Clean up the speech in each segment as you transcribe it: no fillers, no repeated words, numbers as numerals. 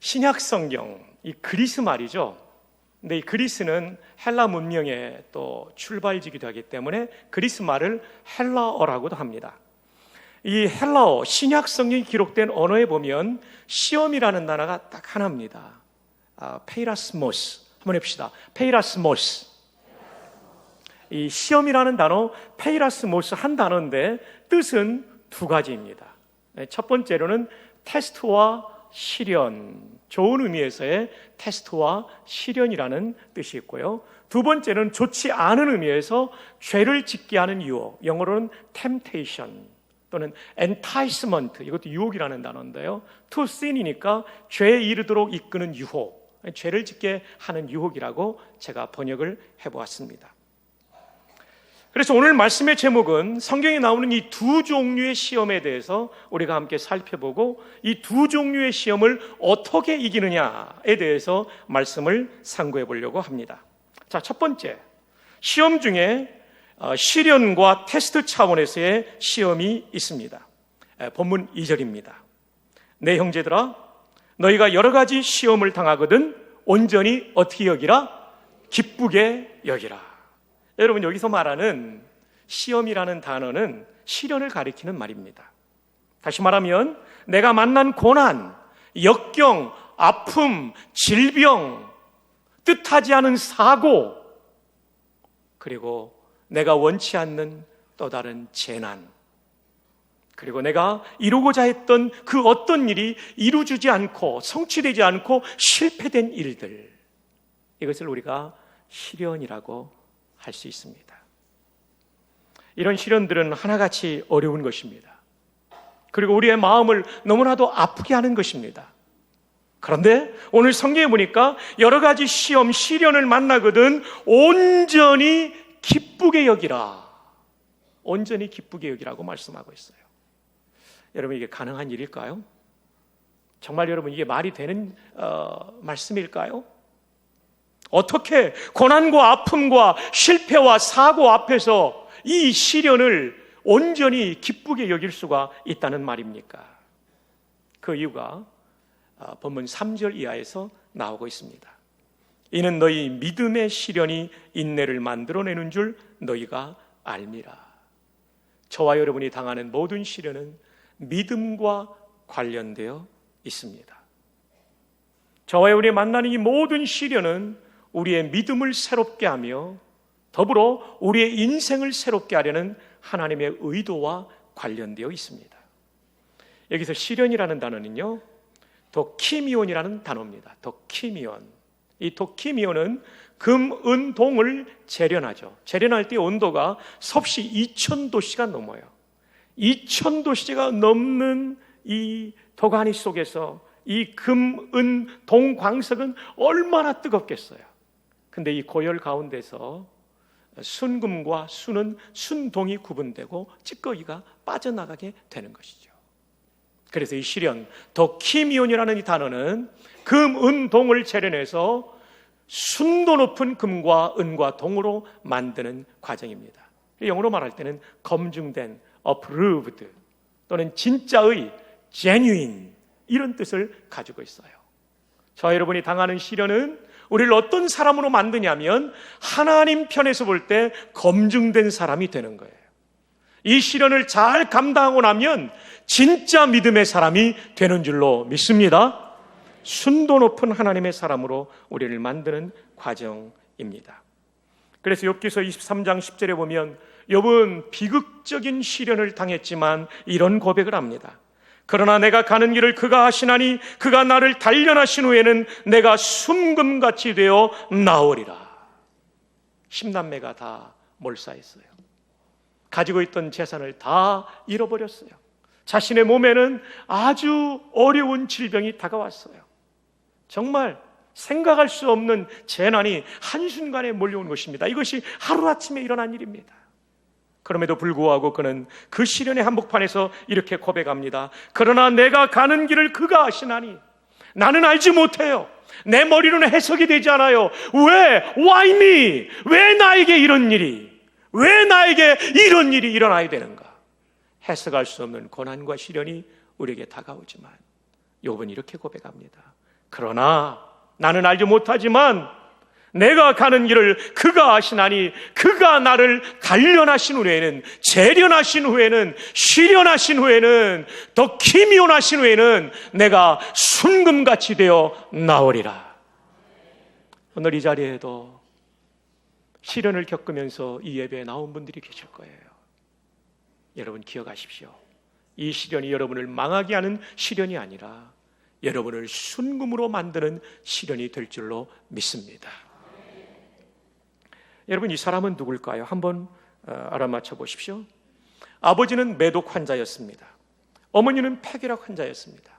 신약 성경, 이 그리스 말이죠. 근데 이 그리스는 헬라 문명의 또 출발지기도 하기 때문에 그리스 말을 헬라어라고도 합니다. 이 헬라어, 신약 성경이 기록된 언어에 보면 시험이라는 단어가 딱 하나입니다. 페이라스모스. 한번 해봅시다. 페이라스모스. 이 시험이라는 단어, 페이라스모스 한 단어인데 뜻은 두 가지입니다. 첫 번째로는 테스트와 시련, 좋은 의미에서의 테스트와 시련이라는 뜻이 있고요. 두 번째는 좋지 않은 의미에서 죄를 짓게 하는 유혹, 영어로는 temptation 또는 enticement, 이것도 유혹이라는 단어인데요. to sin이니까 죄에 이르도록 이끄는 유혹, 죄를 짓게 하는 유혹이라고 제가 번역을 해보았습니다. 그래서 오늘 말씀의 제목은 성경에 나오는 이 두 종류의 시험에 대해서 우리가 함께 살펴보고 이 두 종류의 시험을 어떻게 이기느냐에 대해서 말씀을 상고해 보려고 합니다. 자, 첫 번째, 시험 중에 시련과 테스트 차원에서의 시험이 있습니다. 본문 2절입니다. 내 형제들아, 너희가 여러 가지 시험을 당하거든 온전히 어떻게 여기라? 기쁘게 여기라. 여러분, 여기서 말하는 시험이라는 단어는 시련을 가리키는 말입니다. 다시 말하면 내가 만난 고난, 역경, 아픔, 질병, 뜻하지 않은 사고, 그리고 내가 원치 않는 또 다른 재난, 그리고 내가 이루고자 했던 그 어떤 일이 이루어지지 않고 성취되지 않고 실패된 일들, 이것을 우리가 시련이라고 할 수 있습니다. 이런 시련들은 하나같이 어려운 것입니다. 그리고 우리의 마음을 너무나도 아프게 하는 것입니다. 그런데 오늘 성경에 보니까 여러 가지 시험, 시련을 만나거든 온전히 기쁘게 여기라. 온전히 기쁘게 여기라고 말씀하고 있어요. 여러분, 이게 가능한 일일까요? 정말 여러분, 이게 말이 되는 말씀일까요? 어떻게 고난과 아픔과 실패와 사고 앞에서 이 시련을 온전히 기쁘게 여길 수가 있다는 말입니까? 그 이유가 본문 3절 이하에서 나오고 있습니다. 이는 너희 믿음의 시련이 인내를 만들어내는 줄 너희가 알미라. 저와 여러분이 당하는 모든 시련은 믿음과 관련되어 있습니다. 저와 여러분이 만나는 이 모든 시련은 우리의 믿음을 새롭게 하며 더불어 우리의 인생을 새롭게 하려는 하나님의 의도와 관련되어 있습니다. 여기서 시련이라는 단어는요, 도키미온이라는 단어입니다. 도키미온. 이 도키미온은 금, 은, 동을 재련하죠. 재련할 때 온도가 섭씨 2000도씨가 넘어요. 2000도씨가 넘는 이 도가니 속에서 이 금, 은, 동 광석은 얼마나 뜨겁겠어요. 근데 이 고열 가운데서 순금과 순은 순동이 구분되고 찌꺼기가 빠져나가게 되는 것이죠. 그래서 이 시련, 도키미온이라는 이 단어는 금, 은, 동을 재련해서 순도 높은 금과 은과 동으로 만드는 과정입니다. 영어로 말할 때는 검증된, approved 또는 진짜의, genuine 이런 뜻을 가지고 있어요. 저와 여러분이 당하는 시련은 우리를 어떤 사람으로 만드냐면 하나님 편에서 볼 때 검증된 사람이 되는 거예요. 이 시련을 잘 감당하고 나면 진짜 믿음의 사람이 되는 줄로 믿습니다. 순도 높은 하나님의 사람으로 우리를 만드는 과정입니다. 그래서 욥기서 23장 10절에 보면 욥은 비극적인 시련을 당했지만 이런 고백을 합니다. 그러나 내가 가는 길을 그가 하시나니 그가 나를 단련하신 후에는 내가 순금같이 되어 나오리라. 10남매가 다 몰사했어요. 가지고 있던 재산을 다 잃어버렸어요. 자신의 몸에는 아주 어려운 질병이 다가왔어요. 정말 생각할 수 없는 재난이 한순간에 몰려온 것입니다. 이것이 하루아침에 일어난 일입니다. 그럼에도 불구하고 그는 그 시련의 한복판에서 이렇게 고백합니다. 그러나 내가 가는 길을 그가 아시나니 나는 알지 못해요. 내 머리로는 해석이 되지 않아요. Why me? 왜 나에게 이런 일이? 왜 나에게 이런 일이 일어나야 되는가? 해석할 수 없는 고난과 시련이 우리에게 다가오지만 욥은 이렇게 고백합니다. 그러나 나는 알지 못하지만 내가 가는 길을 그가 아시나니 그가 나를 단련하신 후에는, 재련하신 후에는, 시련하신 후에는, 더 기미온하신 후에는 내가 순금같이 되어 나오리라. 오늘 이 자리에도 시련을 겪으면서 이 예배에 나온 분들이 계실 거예요. 여러분 기억하십시오. 이 시련이 여러분을 망하게 하는 시련이 아니라 여러분을 순금으로 만드는 시련이 될 줄로 믿습니다. 여러분, 이 사람은 누굴까요? 한번 알아맞혀 보십시오. 아버지는 매독 환자였습니다. 어머니는 폐결핵 환자였습니다.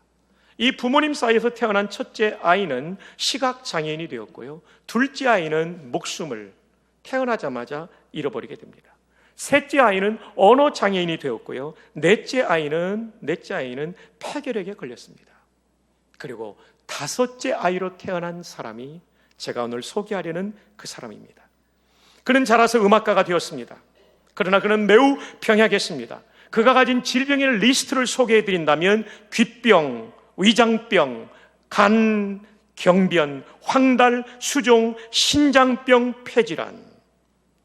이 부모님 사이에서 태어난 첫째 아이는 시각장애인이 되었고요, 둘째 아이는 목숨을 태어나자마자 잃어버리게 됩니다. 셋째 아이는 언어장애인이 되었고요, 넷째 아이는 폐결핵에 걸렸습니다. 그리고 다섯째 아이로 태어난 사람이 제가 오늘 소개하려는 그 사람입니다. 그는 자라서 음악가가 되었습니다. 그러나 그는 매우 병약했습니다. 그가 가진 질병의 리스트를 소개해드린다면 귀병, 위장병, 간, 경변, 황달, 수종, 신장병, 폐질환.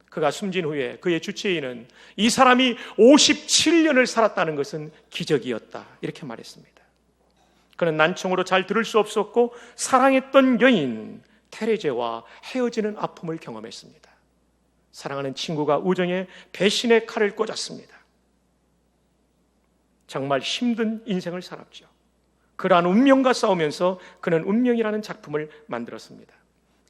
그가 숨진 후에 그의 주치의는 이 사람이 57년을 살았다는 것은 기적이었다, 이렇게 말했습니다. 그는 난청으로 잘 들을 수 없었고 사랑했던 여인 테레제와 헤어지는 아픔을 경험했습니다. 사랑하는 친구가 우정에 배신의 칼을 꽂았습니다. 정말 힘든 인생을 살았죠. 그러한 운명과 싸우면서 그는 운명이라는 작품을 만들었습니다.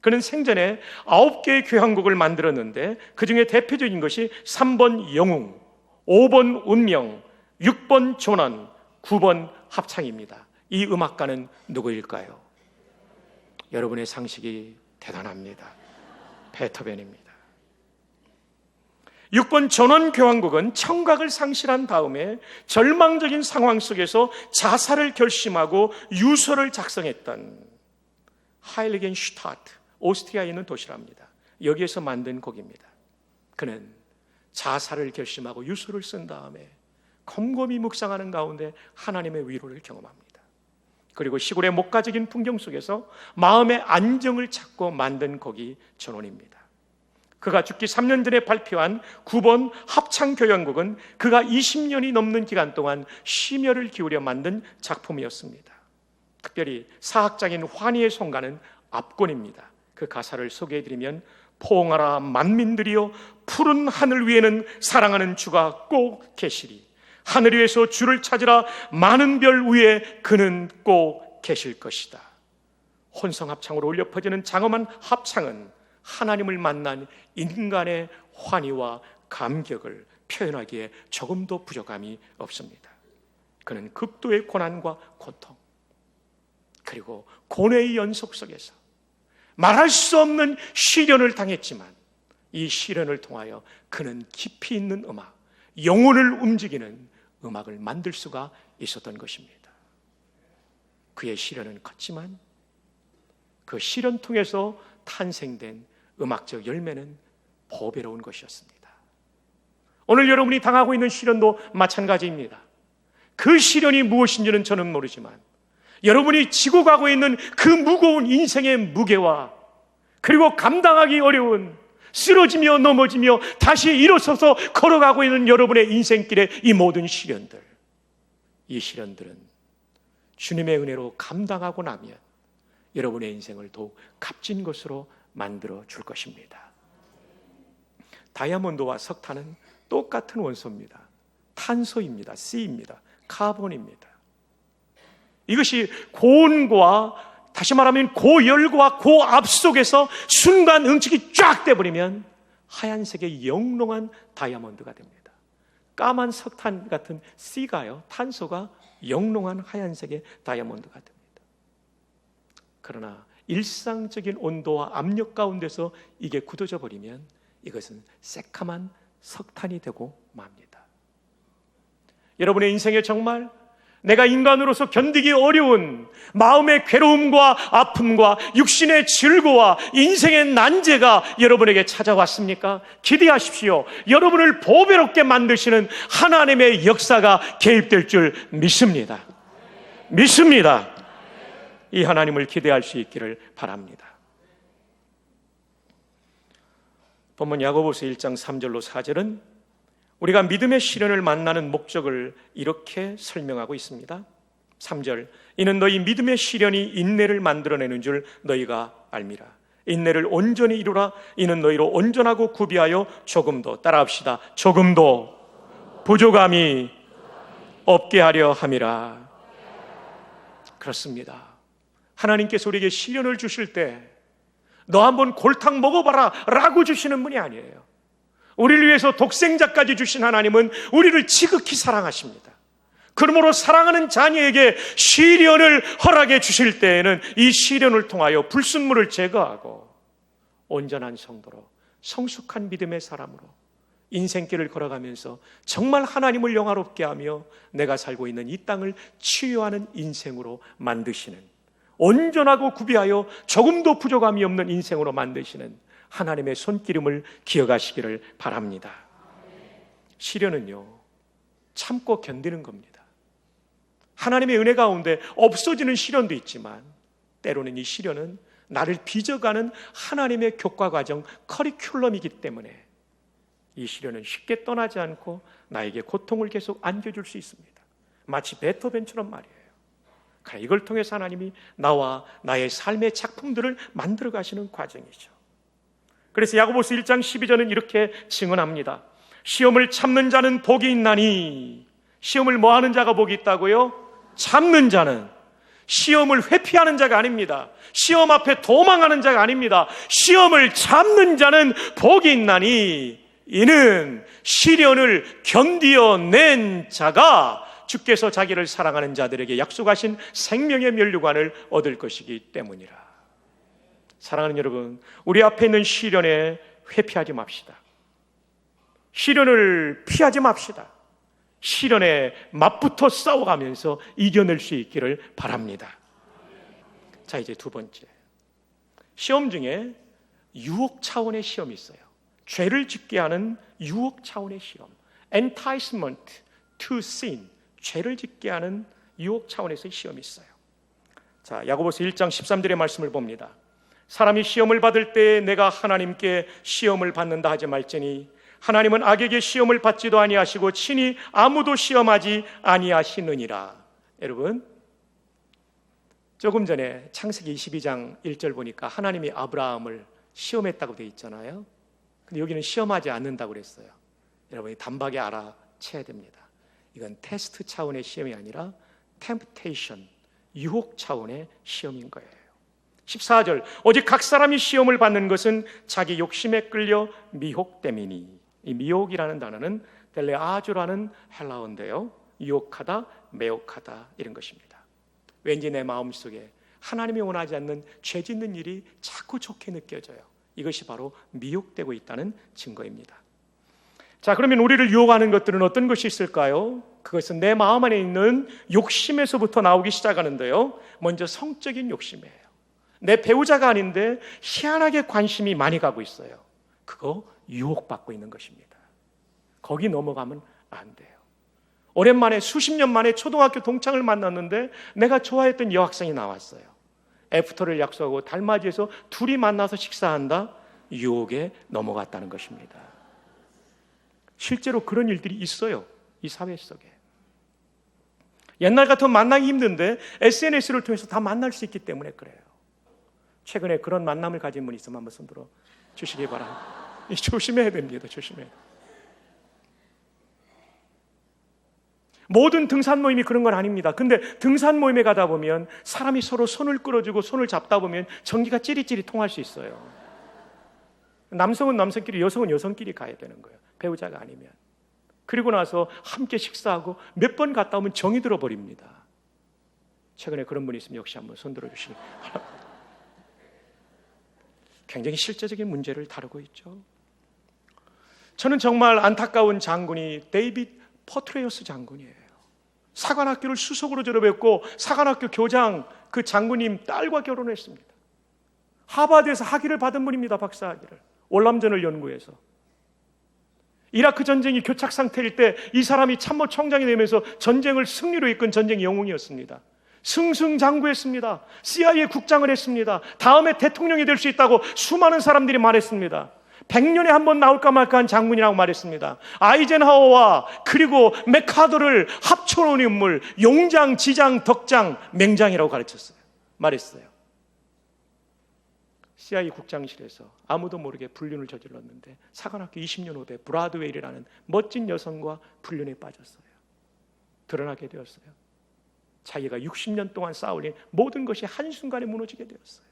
그는 생전에 9개의 교향곡을 만들었는데 그 중에 대표적인 것이 3번 영웅, 5번 운명, 6번 조난, 9번 합창입니다. 이 음악가는 누구일까요? 여러분의 상식이 대단합니다. 베토벤입니다. 6번 전원 교향곡은 청각을 상실한 다음에 절망적인 상황 속에서 자살을 결심하고 유서를 작성했던 하일리겐슈타트, 오스트리아에 있는 도시랍니다. 여기에서 만든 곡입니다. 그는 자살을 결심하고 유서를 쓴 다음에 곰곰이 묵상하는 가운데 하나님의 위로를 경험합니다. 그리고 시골의 목가적인 풍경 속에서 마음의 안정을 찾고 만든 곡이 전원입니다. 그가 죽기 3년 전에 발표한 9번 합창교향곡은 그가 20년이 넘는 기간 동안 심혈을 기울여 만든 작품이었습니다. 특별히 사학장인 환희의 송가는 압권입니다. 그 가사를 소개해드리면, 포옹하라 만민들이여, 푸른 하늘 위에는 사랑하는 주가 꼭 계시리. 하늘 위에서 주를 찾으라, 많은 별 위에 그는 꼭 계실 것이다. 혼성합창으로 울려 퍼지는 장엄한 합창은 하나님을 만난 인간의 환희와 감격을 표현하기에 조금도 부족함이 없습니다. 그는 극도의 고난과 고통, 그리고 고뇌의 연속 속에서 말할 수 없는 시련을 당했지만 이 시련을 통하여 그는 깊이 있는 음악, 영혼을 움직이는 음악을 만들 수가 있었던 것입니다. 그의 시련은 컸지만 그 시련 통해서 탄생된 음악적 열매는 보배로운 것이었습니다. 오늘 여러분이 당하고 있는 시련도 마찬가지입니다. 그 시련이 무엇인지는 저는 모르지만 여러분이 지고 가고 있는 그 무거운 인생의 무게와, 그리고 감당하기 어려운, 쓰러지며 넘어지며 다시 일어서서 걸어가고 있는 여러분의 인생길의 이 모든 시련들, 이 시련들은 주님의 은혜로 감당하고 나면 여러분의 인생을 더욱 값진 것으로 만들어 줄 것입니다. 다이아몬드와 석탄은 똑같은 원소입니다. 탄소입니다. C입니다. 카본입니다. 이것이 고온과, 다시 말하면 고열과 고압 속에서 순간 응축이 쫙 돼버리면 하얀색의 영롱한 다이아몬드가 됩니다. 까만 석탄 같은 C가요, 탄소가 영롱한 하얀색의 다이아몬드가 됩니다. 그러나 일상적인 온도와 압력 가운데서 이게 굳어져 버리면 이것은 새카만 석탄이 되고 맙니다. 여러분의 인생에 정말 내가 인간으로서 견디기 어려운 마음의 괴로움과 아픔과 육신의 질고와 인생의 난제가 여러분에게 찾아왔습니까? 기대하십시오. 여러분을 보배롭게 만드시는 하나님의 역사가 개입될 줄 믿습니다. 믿습니다. 이 하나님을 기대할 수 있기를 바랍니다. 본문 야고보서 1장 3절로 4절은 우리가 믿음의 시련을 만나는 목적을 이렇게 설명하고 있습니다. 3절, 이는 너희 믿음의 시련이 인내를 만들어내는 줄 너희가 알미라. 인내를 온전히 이루라. 이는 너희로 온전하고 구비하여 조금도, 따라합시다, 조금도 부족함이 없게 하려 함이라. 그렇습니다. 하나님께서 우리에게 시련을 주실 때 너 한번 골탕 먹어봐라 라고 주시는 분이 아니에요. 우리를 위해서 독생자까지 주신 하나님은 우리를 지극히 사랑하십니다. 그러므로 사랑하는 자녀에게 시련을 허락해 주실 때에는 이 시련을 통하여 불순물을 제거하고 온전한 성도로, 성숙한 믿음의 사람으로 인생길을 걸어가면서 정말 하나님을 영화롭게 하며 내가 살고 있는 이 땅을 치유하는 인생으로 만드시는, 온전하고 구비하여 조금도 부족함이 없는 인생으로 만드시는 하나님의 손기름을 기억하시기를 바랍니다. 시련은요, 참고 견디는 겁니다. 하나님의 은혜 가운데 없어지는 시련도 있지만 때로는 이 시련은 나를 빚어가는 하나님의 교과 과정, 커리큘럼이기 때문에 이 시련은 쉽게 떠나지 않고 나에게 고통을 계속 안겨줄 수 있습니다. 마치 베토벤처럼 말이에요. 이걸 통해서 하나님이 나와 나의 삶의 작품들을 만들어 가시는 과정이죠. 그래서 야고보서 1장 12절은 이렇게 증언합니다. 시험을 참는 자는 복이 있나니. 시험을 뭐 하는 자가 복이 있다고요? 참는 자는. 시험을 회피하는 자가 아닙니다. 시험 앞에 도망하는 자가 아닙니다. 시험을 참는 자는 복이 있나니 이는 시련을 견디어낸 자가 주께서 자기를 사랑하는 자들에게 약속하신 생명의 면류관을 얻을 것이기 때문이라. 사랑하는 여러분, 우리 앞에 있는 시련에 회피하지 맙시다. 시련을 피하지 맙시다. 시련에 맞붙어 싸워가면서 이겨낼 수 있기를 바랍니다. 자, 이제 두 번째, 시험 중에 유혹 차원의 시험이 있어요. 죄를 짓게 하는 유혹 차원의 시험, enticement to sin, 죄를 짓게 하는 유혹 차원에서의 시험이 있어요. 자, 야고보서 1장 13절의 말씀을 봅니다. 사람이 시험을 받을 때 내가 하나님께 시험을 받는다 하지 말지니 하나님은 악에게 시험을 받지도 아니하시고 친히 아무도 시험하지 아니하시느니라. 여러분, 조금 전에 창세기 22장 1절 보니까 하나님이 아브라함을 시험했다고 되어 있잖아요. 근데 여기는 시험하지 않는다고 그랬어요. 여러분이 단박에 알아채야 됩니다. 이건 테스트 차원의 시험이 아니라 temptation, 유혹 차원의 시험인 거예요. 14절, 오직 각 사람이 시험을 받는 것은 자기 욕심에 끌려 미혹됨이니. 이 미혹이라는 단어는 델레아주라는 헬라어인데요, 유혹하다, 매혹하다 이런 것입니다. 왠지 내 마음속에 하나님이 원하지 않는 죄 짓는 일이 자꾸 좋게 느껴져요. 이것이 바로 미혹되고 있다는 증거입니다. 자, 그러면 우리를 유혹하는 것들은 어떤 것이 있을까요? 그것은 내 마음 안에 있는 욕심에서부터 나오기 시작하는데요, 먼저 성적인 욕심이에요. 내 배우자가 아닌데 희한하게 관심이 많이 가고 있어요. 그거 유혹받고 있는 것입니다. 거기 넘어가면 안 돼요. 오랜만에 수십 년 만에 초등학교 동창을 만났는데 내가 좋아했던 여학생이 나왔어요. 애프터를 약속하고 달맞이에서 둘이 만나서 식사한다. 유혹에 넘어갔다는 것입니다. 실제로 그런 일들이 있어요, 이 사회 속에. 옛날 같으면 만나기 힘든데 SNS를 통해서 다 만날 수 있기 때문에 그래요. 최근에 그런 만남을 가진 분이 있으면 한번 손 들어 주시기 바랍니다. 조심해야 됩니다. 조심해야 돼요. 모든 등산 모임이 그런 건 아닙니다. 근데 등산 모임에 가다 보면 사람이 서로 손을 끌어주고 손을 잡다 보면 전기가 찌릿찌릿 통할 수 있어요. 남성은 남성끼리, 여성은 여성끼리 가야 되는 거예요, 배우자가 아니면. 그리고 나서 함께 식사하고 몇 번 갔다 오면 정이 들어버립니다. 최근에 그런 분이 있으면 역시 한번 손 들어주시기 바랍니다. 굉장히 실제적인 문제를 다루고 있죠. 저는 정말 안타까운 장군이 데이빗 퍼트레어스 장군이에요. 사관학교를 수석으로 졸업했고 사관학교 교장 그 장군님 딸과 결혼했습니다. 하버드에서 학위를 받은 분입니다. 박사학위를. 월남전을 연구해서. 이라크 전쟁이 교착 상태일 때 이 사람이 참모총장이 되면서 전쟁을 승리로 이끈 전쟁 영웅이었습니다. 승승장구했습니다. CIA 국장을 했습니다. 다음에 대통령이 될 수 있다고 수많은 사람들이 말했습니다. 100년에 한 번 나올까 말까 한 장군이라고 말했습니다. 아이젠하워와 그리고 맥카더를 합쳐놓은 인물, 용장, 지장, 덕장, 맹장이라고 가르쳤어요. 말했어요. CIA 국장실에서 아무도 모르게 불륜을 저질렀는데 사관학교 20년 후배 브라드웨이라는 멋진 여성과 불륜에 빠졌어요. 드러나게 되었어요. 자기가 60년 동안 쌓아올린 모든 것이 한순간에 무너지게 되었어요.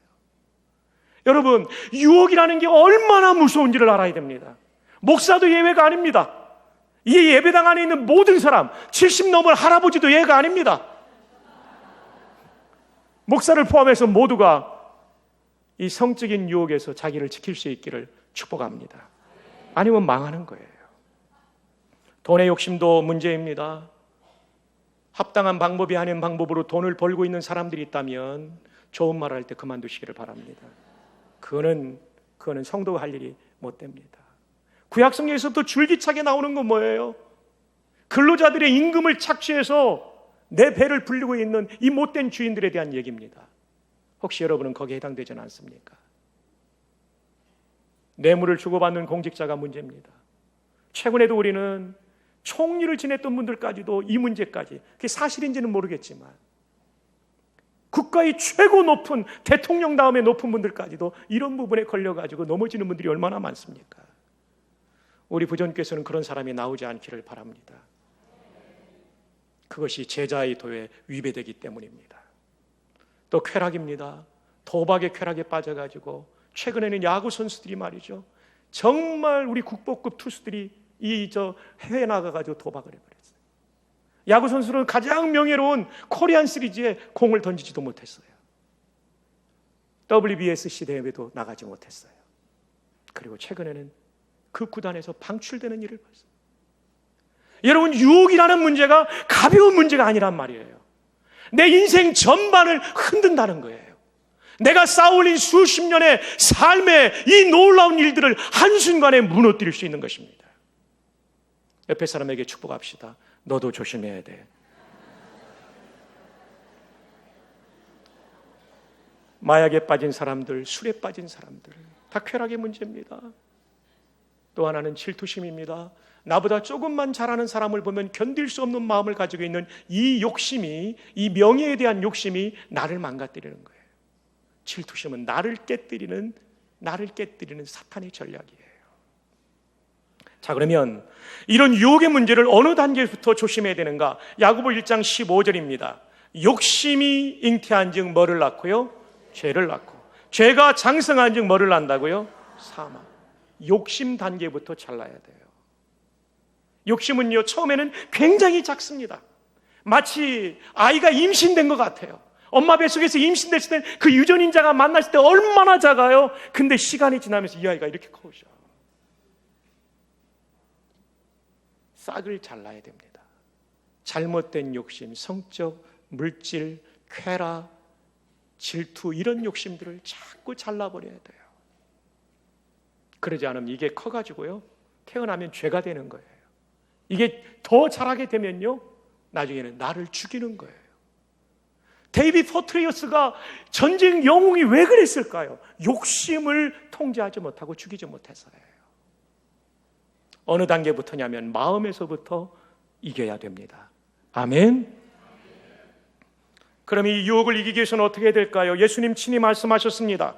여러분, 유혹이라는 게 얼마나 무서운지를 알아야 됩니다. 목사도 예외가 아닙니다. 이 예배당 안에 있는 모든 사람, 70 넘은 할아버지도 예외가 아닙니다. 목사를 포함해서 모두가 이 성적인 유혹에서 자기를 지킬 수 있기를 축복합니다. 아니면 망하는 거예요. 돈의 욕심도 문제입니다. 합당한 방법이 아닌 방법으로 돈을 벌고 있는 사람들이 있다면 좋은 말 할 때 그만두시기를 바랍니다. 그거는 성도가 할 일이 못 됩니다. 구약성경에서도 줄기차게 나오는 건 뭐예요? 근로자들의 임금을 착취해서 내 배를 불리고 있는 이 못된 주인들에 대한 얘기입니다. 혹시 여러분은 거기에 해당되지는 않습니까? 뇌물을 주고받는 공직자가 문제입니다. 최근에도 우리는 총리를 지냈던 분들까지도 이 문제까지, 그게 사실인지는 모르겠지만 국가의 최고 높은 대통령 다음에 높은 분들까지도 이런 부분에 걸려가지고 넘어지는 분들이 얼마나 많습니까? 우리 부전께서는 그런 사람이 나오지 않기를 바랍니다. 그것이 제자의 도에 위배되기 때문입니다. 또 쾌락입니다. 도박의 쾌락에 빠져가지고 최근에는 야구 선수들이 말이죠, 정말 우리 국보급 투수들이 해외에 나가가지고 도박을 해버렸어요. 야구 선수는 가장 명예로운 코리안 시리즈에 공을 던지지도 못했어요. WBSC 대회도 나가지 못했어요. 그리고 최근에는 그 구단에서 방출되는 일을 봤어요. 여러분, 유혹이라는 문제가 가벼운 문제가 아니란 말이에요. 내 인생 전반을 흔든다는 거예요. 내가 쌓아올린 수십 년의 삶의 이 놀라운 일들을 한순간에 무너뜨릴 수 있는 것입니다. 옆에 사람에게 축복합시다. 너도 조심해야 돼. 마약에 빠진 사람들, 술에 빠진 사람들, 다 쾌락의 문제입니다. 또 하나는 질투심입니다. 나보다 조금만 잘하는 사람을 보면 견딜 수 없는 마음을 가지고 있는 이 욕심이, 이 명예에 대한 욕심이 나를 망가뜨리는 거예요. 질투심은 나를 깨뜨리는 사탄의 전략이에요. 자, 그러면 이런 유혹의 문제를 어느 단계부터 조심해야 되는가? 야고보 1장 15절입니다. 욕심이 잉태한 즉 뭐를 낳고요? 죄를 낳고, 죄가 장성한 즉 뭐를 낳는다고요? 사망. 욕심 단계부터 잘라야 돼요. 욕심은요, 처음에는 굉장히 작습니다. 마치 아이가 임신된 것 같아요. 엄마 뱃속에서 임신됐을 때 그 유전인자가 만났을 때 얼마나 작아요. 근데 시간이 지나면서 이 아이가 이렇게 커오죠. 싹을 잘라야 됩니다. 잘못된 욕심, 성적, 물질, 쾌락, 질투, 이런 욕심들을 자꾸 잘라버려야 돼요. 그러지 않으면 이게 커가지고요, 태어나면 죄가 되는 거예요. 이게 더 자라게 되면요, 나중에는 나를 죽이는 거예요. 데이비드 포트리어스가 전쟁 영웅이 왜 그랬을까요? 욕심을 통제하지 못하고 죽이지 못해서예요. 어느 단계부터냐면 마음에서부터 이겨야 됩니다. 아멘. 그럼 이 유혹을 이기기 위해서는 어떻게 해야 될까요? 예수님 친히 말씀하셨습니다.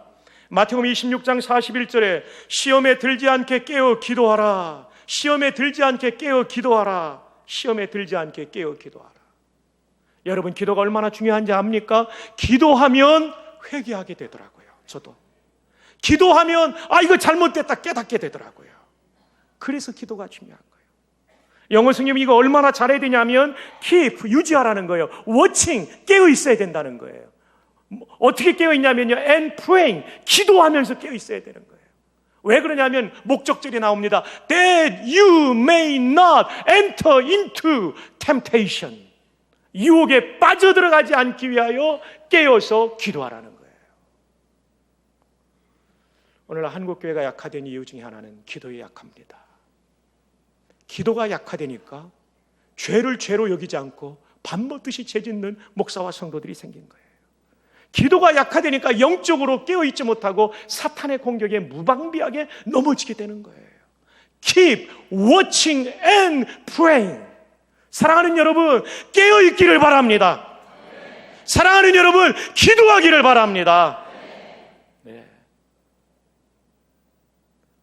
마태복음 26장 41절에 시험에 들지 않게 깨어 기도하라. 시험에 들지 않게 깨어 기도하라. 시험에 들지 않게 깨어 기도하라. 여러분, 기도가 얼마나 중요한지 압니까? 기도하면 회개하게 되더라고요. 저도 기도하면 이거 잘못됐다 깨닫게 되더라고요. 그래서 기도가 중요한 거예요. 영어 성경이 이거 얼마나 잘해야 되냐면 keep, 유지하라는 거예요. watching, 깨어 있어야 된다는 거예요. 어떻게 깨어 있냐면요, and praying, 기도하면서 깨어 있어야 되는 거예요. 왜 그러냐면 목적절이 나옵니다. That you may not enter into temptation. 유혹에 빠져들어가지 않기 위하여 깨어서 기도하라는 거예요. 오늘 한국교회가 약화된 이유 중에 하나는 기도에 약합니다. 기도가 약화되니까 죄를 죄로 여기지 않고 밥 먹듯이 죄짓는 목사와 성도들이 생긴 거예요. 기도가 약화되니까 영적으로 깨어있지 못하고 사탄의 공격에 무방비하게 넘어지게 되는 거예요. Keep watching and praying. 사랑하는 여러분, 깨어있기를 바랍니다. 사랑하는 여러분, 기도하기를 바랍니다. 네.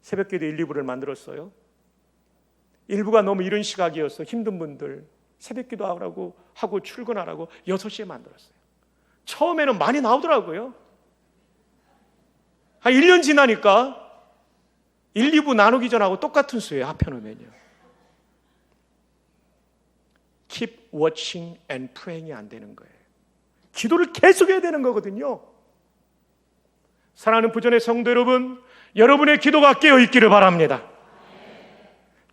새벽기도 1, 2부를 만들었어요. 1부가 너무 이른 시각이어서 힘든 분들 새벽기도 하고 출근하라고 6시에 만들었어요. 처음에는 많이 나오더라고요. 한 1년 지나니까 1, 2부 나누기 전하고 똑같은 수예요. 합해놓으면요. Keep watching and praying이 안 되는 거예요. 기도를 계속해야 되는 거거든요. 사랑하는 부전의 성도 여러분, 여러분의 기도가 깨어있기를 바랍니다.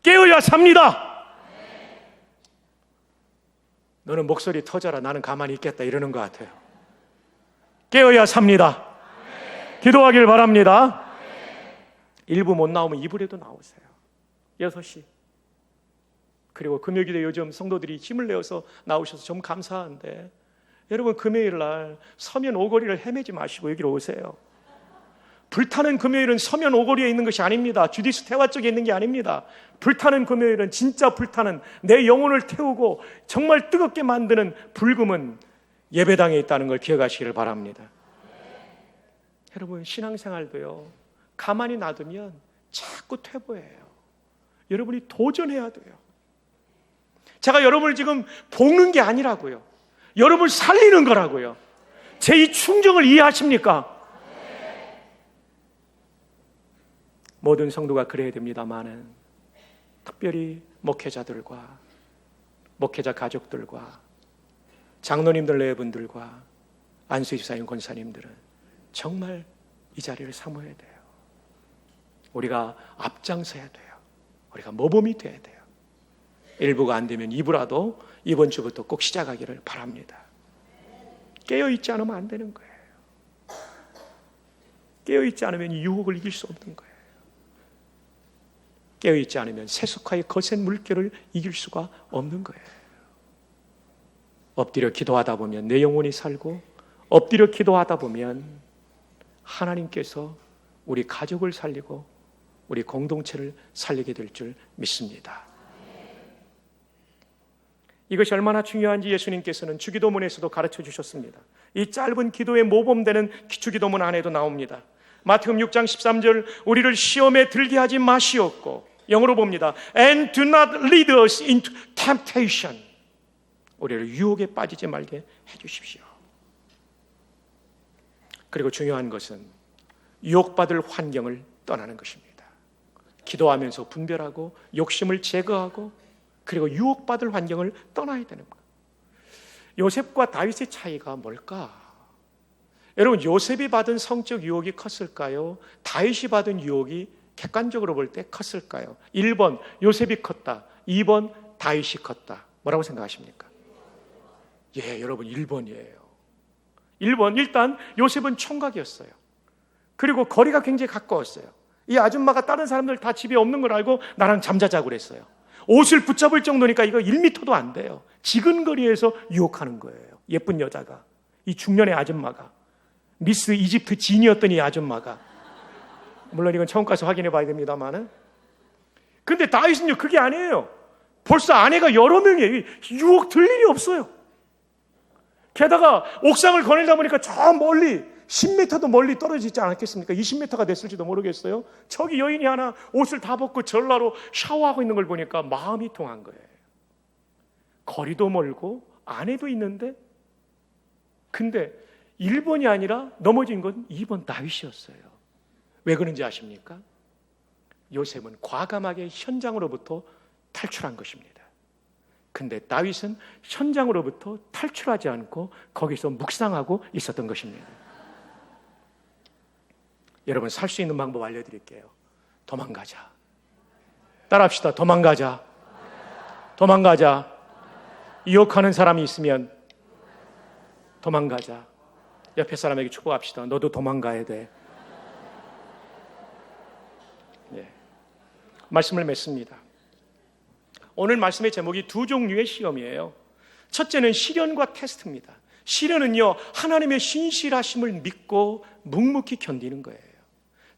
깨어야 삽니다. 너는 목소리 터져라, 나는 가만히 있겠다 이러는 것 같아요. 깨어야 삽니다. 기도하길 바랍니다. 1부 못 나오면 2부라도 나오세요. 6시. 그리고 금요일에 요즘 성도들이 힘을 내어서 나오셔서 좀 감사한데, 여러분 금요일 날 서면 오거리를 헤매지 마시고 여기로 오세요. 불타는 금요일은 서면 오거리에 있는 것이 아닙니다. 주디스 태화 쪽에 있는 게 아닙니다. 불타는 금요일은 진짜 불타는 내 영혼을 태우고 정말 뜨겁게 만드는 불금은 예배당에 있다는 걸 기억하시기를 바랍니다. 여러분 신앙생활도요, 가만히 놔두면 자꾸 퇴보해요. 여러분이 도전해야 돼요. 제가 여러분을 지금 볶는 게 아니라고요. 여러분을 살리는 거라고요. 제 이 충정을 이해하십니까? 모든 성도가 그래야 됩니다만은 특별히 목회자들과 목회자 가족들과 장로님들 내분들과 안수집사님 권사님들은 정말 이 자리를 사모해야 돼요. 우리가 앞장서야 돼요. 우리가 모범이 돼야 돼요. 1부가 안 되면 2부라도 이번 주부터 꼭 시작하기를 바랍니다. 깨어있지 않으면 안 되는 거예요. 깨어있지 않으면 유혹을 이길 수 없는 거예요. 깨어있지 않으면 세속화의 거센 물결을 이길 수가 없는 거예요. 엎드려 기도하다 보면 내 영혼이 살고, 엎드려 기도하다 보면 하나님께서 우리 가족을 살리고 우리 공동체를 살리게 될 줄 믿습니다. 이것이 얼마나 중요한지 예수님께서는 주기도문에서도 가르쳐 주셨습니다. 이 짧은 기도의 모범되는 주기도문 안에도 나옵니다. 마태복음 6장 13절, 우리를 시험에 들게 하지 마시옵고, 영어로 봅니다. And do not lead us into temptation. 우리를 유혹에 빠지지 말게 해주십시오. 그리고 중요한 것은 유혹받을 환경을 떠나는 것입니다. 기도하면서 분별하고 욕심을 제거하고, 그리고 유혹받을 환경을 떠나야 되는 거예요. 요셉과 다윗의 차이가 뭘까? 여러분, 요셉이 받은 성적 유혹이 컸을까요? 다윗이 받은 유혹이 객관적으로 볼 때 컸을까요? 1번 요셉이 컸다, 2번 다윗이 컸다. 뭐라고 생각하십니까? 예, 여러분 1번이에요. 1번, 일단 요셉은 총각이었어요. 그리고 거리가 굉장히 가까웠어요. 이 아줌마가 다른 사람들 다 집에 없는 걸 알고 나랑 잠자자고 그랬어요. 옷을 붙잡을 정도니까 이거 1m도 안 돼요. 지근거리에서 유혹하는 거예요. 예쁜 여자가, 이 중년의 아줌마가, 미스 이집트 진이었던 이 아줌마가, 물론 이건 처음 가서 확인해 봐야 됩니다만은, 근데 다윗은요 그게 아니에요. 벌써 아내가 여러 명이에요. 유혹 들 일이 없어요. 게다가 옥상을 거닐다 보니까 저 멀리 10m도 멀리 떨어지지 않았겠습니까? 20m가 됐을지도 모르겠어요. 저기 여인이 하나 옷을 다 벗고 전라로 샤워하고 있는 걸 보니까 마음이 통한 거예요. 거리도 멀고 아내도 있는데, 근데 1번이 아니라 넘어진 건 2번 다윗이었어요. 왜 그런지 아십니까? 요셉은 과감하게 현장으로부터 탈출한 것입니다. 근데 다윗은 현장으로부터 탈출하지 않고 거기서 묵상하고 있었던 것입니다. 여러분, 살 수 있는 방법 알려드릴게요. 도망가자. 따라합시다. 도망가자. 도망가자. 유혹하는 사람이 있으면 도망가자. 옆에 사람에게 축복합시다. 너도 도망가야 돼. 네. 말씀을 맺습니다. 오늘 말씀의 제목이 두 종류의 시험이에요. 첫째는 시련과 테스트입니다. 시련은요, 하나님의 신실하심을 믿고 묵묵히 견디는 거예요.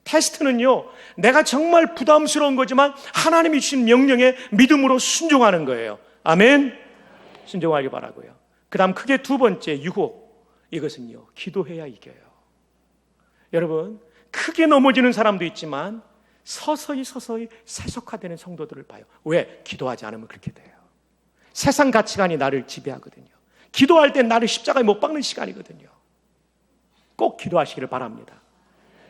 테스트는요, 내가 정말 부담스러운 거지만 하나님이 주신 명령에 믿음으로 순종하는 거예요. 아멘. 순종하기 바라고요. 그 다음 크게 두 번째 유혹, 이것은요, 기도해야 이겨요. 여러분, 크게 넘어지는 사람도 있지만 서서히 세속화되는 성도들을 봐요. 왜? 기도하지 않으면 그렇게 돼요. 세상 가치관이 나를 지배하거든요. 기도할 때 나를 십자가에 못 박는 시간이거든요. 꼭 기도하시기를 바랍니다.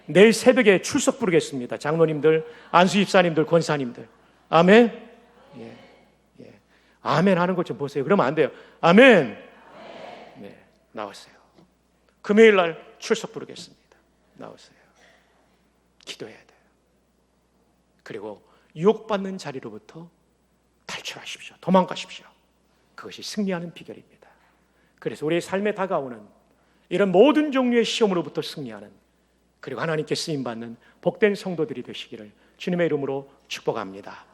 내일 새벽에 출석 부르겠습니다. 장로님들, 안수집사님들, 권사님들. 아멘. 예. 아멘 하는 것 좀 보세요. 그러면 안 돼요. 아멘. 네, 나왔어요. 금요일 날 출석 부르겠습니다. 나왔어요. 기도해야 돼요. 그리고 유혹받는 자리로부터 탈출하십시오. 도망가십시오. 그것이 승리하는 비결입니다. 그래서 우리의 삶에 다가오는 이런 모든 종류의 시험으로부터 승리하는, 그리고 하나님께 쓰임받는 복된 성도들이 되시기를 주님의 이름으로 축복합니다.